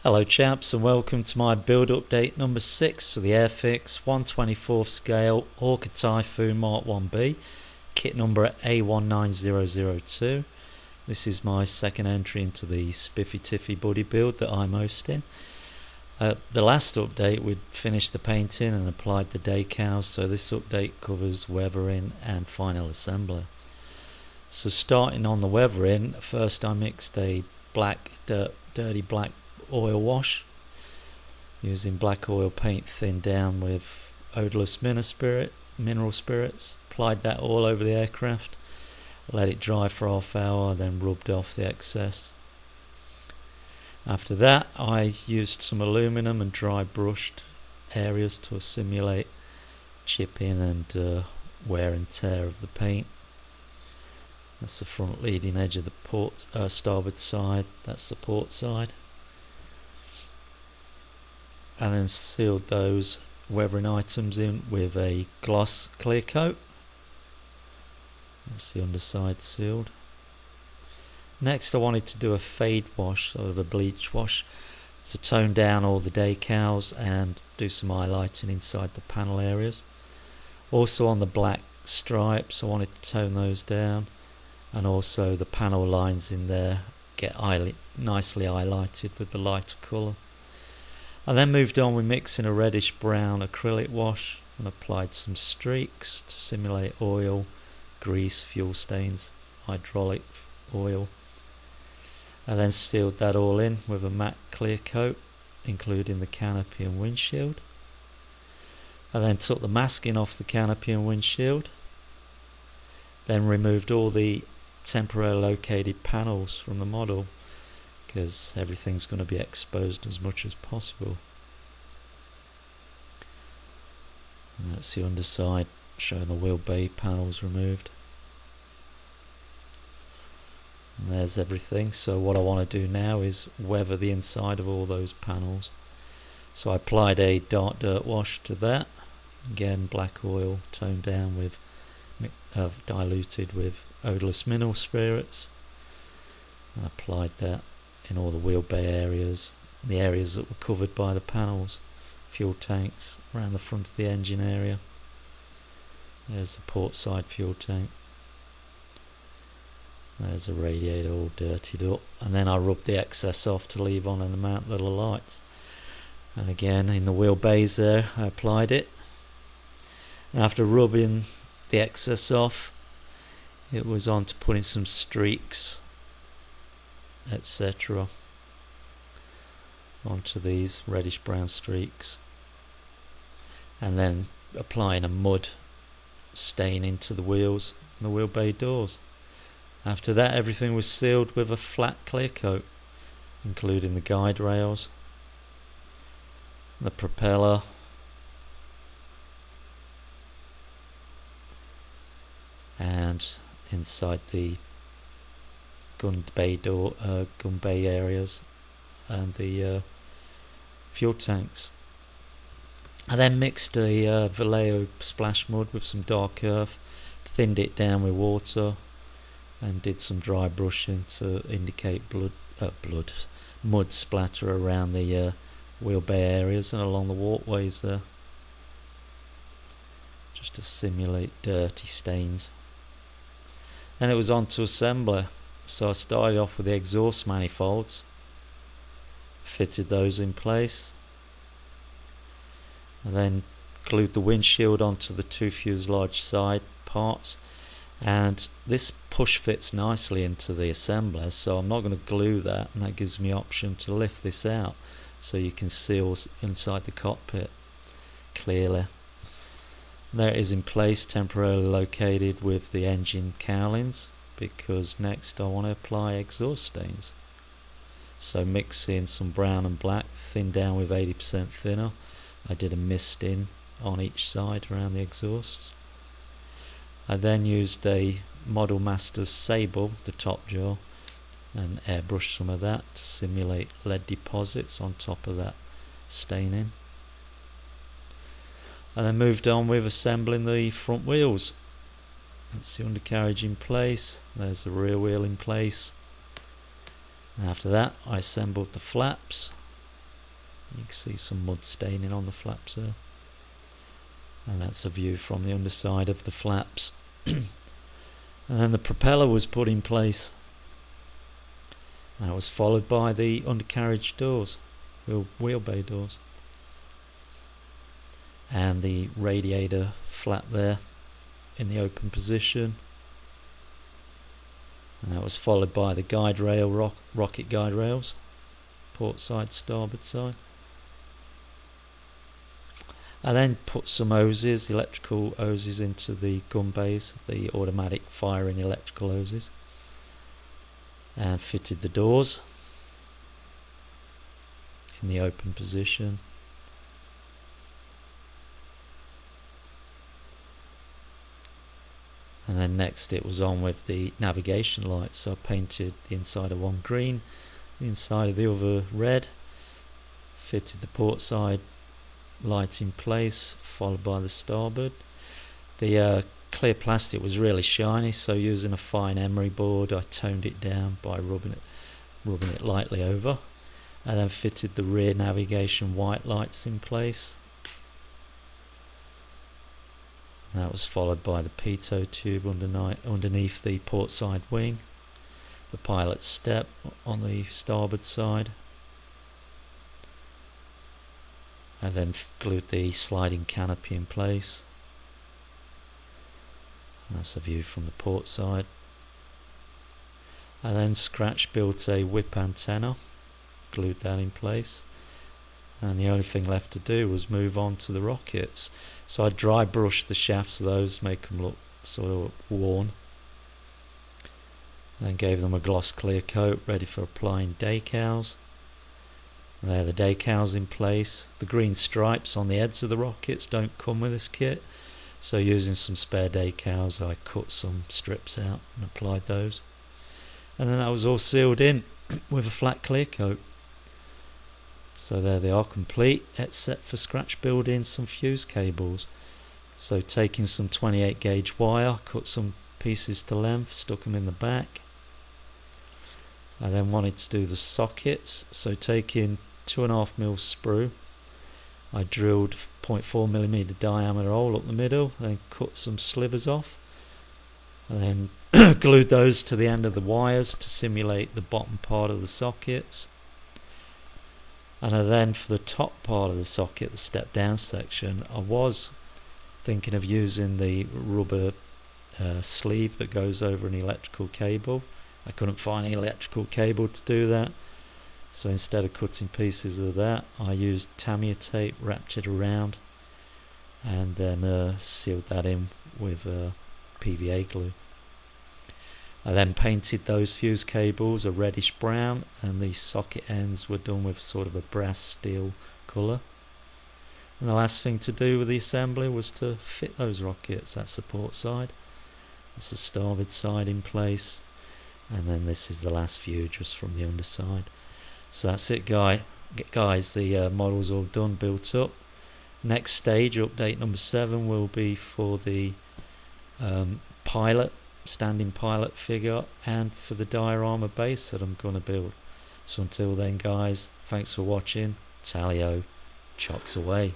Hello chaps, and welcome to my build update number 6 for the Airfix 1/24 scale Orca Typhoon Mk.1b, kit number A19002. This is my second entry into the Spiffy Tiffy Buddy build that I'm hosting. The last update we'd finished the painting and applied the decals, so this update covers weathering and final assembly. So starting on the weathering, first I mixed a dirty black oil wash using black oil paint thinned down with odorless mineral spirits. Applied that all over the aircraft, let it dry for half hour, then rubbed off the excess. After that I used some aluminum and dry brushed areas to simulate chipping and wear and tear of the paint. That's the front leading edge of the starboard side, that's the port side. And then sealed those weathering items in with a gloss clear coat. That's the underside sealed. Next I wanted to do a fade wash, sort of a bleach wash, to tone down all the decals and do some highlighting inside the panel areas. Also on the black stripes I wanted to tone those down, and also the panel lines in there get nicely highlighted with the lighter colour. I then moved on with mixing a reddish brown acrylic wash and applied some streaks to simulate oil, grease, fuel stains, hydraulic oil. I then sealed that all in with a matte clear coat, including the canopy and windshield. I then took the masking off the canopy and windshield, then removed all the temporarily located panels from the model, because everything's going to be exposed as much as possible. And that's the underside showing the wheel bay panels removed. And there's everything. So what I want to do now is weather the inside of all those panels. So I applied a dark dirt wash to that. Again, black oil toned down with diluted with odorless mineral spirits. And applied that in all the wheel bay areas, the areas that were covered by the panels, fuel tanks around the front of the engine area. There's the port side fuel tank. There's a radiator all dirtied up, and then I rubbed the excess off to leave on an amount little light. And again in the wheel bays there I applied it, and after rubbing the excess off it was on to putting some streaks etc. onto these reddish brown streaks, and then applying a mud stain into the wheels and the wheel bay doors. After that everything was sealed with a flat clear coat, including the guide rails, the propeller, and inside the gun bay areas and the fuel tanks. I then mixed a Vallejo splash mud with some dark earth, thinned it down with water, and did some dry brushing to indicate mud splatter around the wheel bay areas and along the walkways there, just to simulate dirty stains. Then it was on to assembly. So I started off with the exhaust manifolds, fitted those in place, and then glued the windshield onto the two fuselage side parts, and this push fits nicely into the assembler, so I'm not going to glue that, and that gives me option to lift this out so you can see what's inside the cockpit clearly. There it is in place, temporarily located with the engine cowlings, because next I want to apply exhaust stains. So mixing some brown and black, thinned down with 80% thinner, I did a misting on each side around the exhausts. I then used a Model Masters Sable, the top jaw, and airbrushed some of that to simulate lead deposits on top of that staining. I then moved on with assembling the front wheels. That's the undercarriage in place, there's the rear wheel in place, and after that I assembled the flaps You can see some mud staining on the flaps there. And that's a view from the underside of the flaps. And then the propeller was put in place. That was followed by the undercarriage doors, wheel bay doors. And the radiator flap there in the open position. And that was followed by the guide rail, rocket guide rails, port side, starboard side. I then put some hoses, electrical hoses, into the gun bays, the automatic firing electrical hoses, and fitted the doors in the open position. And then next it was on with the navigation lights. So I painted the inside of one green, the inside of the other red, fitted the port side light in place, followed by the starboard. The clear plastic was really shiny, so using a fine emery board I toned it down by rubbing it lightly over, and then fitted the rear navigation white lights in place. And that was followed by the pitot tube underneath the port side wing, the pilot step on the starboard side, and then glued the sliding canopy in place. And that's a view from the port side. I then scratch built a whip antenna, glued that in place, and the only thing left to do was move on to the rockets. So I dry brushed the shafts of those, make them look sort of worn, and gave them a gloss clear coat ready for applying decals. There, the decals in place. The green stripes on the heads of the rockets don't come with this kit, so using some spare decals I cut some strips out and applied those, and then that was all sealed in with a flat clear coat. So there they are, complete, except for scratch building some fuse cables. So taking some 28 gauge wire, cut some pieces to length, stuck them in the back. I then wanted to do the sockets, so taking 2.5mm sprue, I drilled 0.4mm diameter hole up the middle, then cut some slivers off, and then glued those to the end of the wires to simulate the bottom part of the sockets. And then for the top part of the socket, the step down section, I was thinking of using the rubber sleeve that goes over an electrical cable. I couldn't find any electrical cable to do that, so instead of cutting pieces of that, I used Tamiya tape, wrapped it around, and then sealed that in with PVA glue. I then painted those fuse cables a reddish brown, and the socket ends were done with sort of a brass steel colour. And the last thing to do with the assembly was to fit those rockets. That's the port side, that's the starboard side in place, and then this is the last view just from the underside. So that's it guys, the model's all done, built up. Next stage, update number 7, will be for the standing pilot figure and for the diorama base that I'm going to build. So until then guys, thanks for watching. Tally-o, chocks away.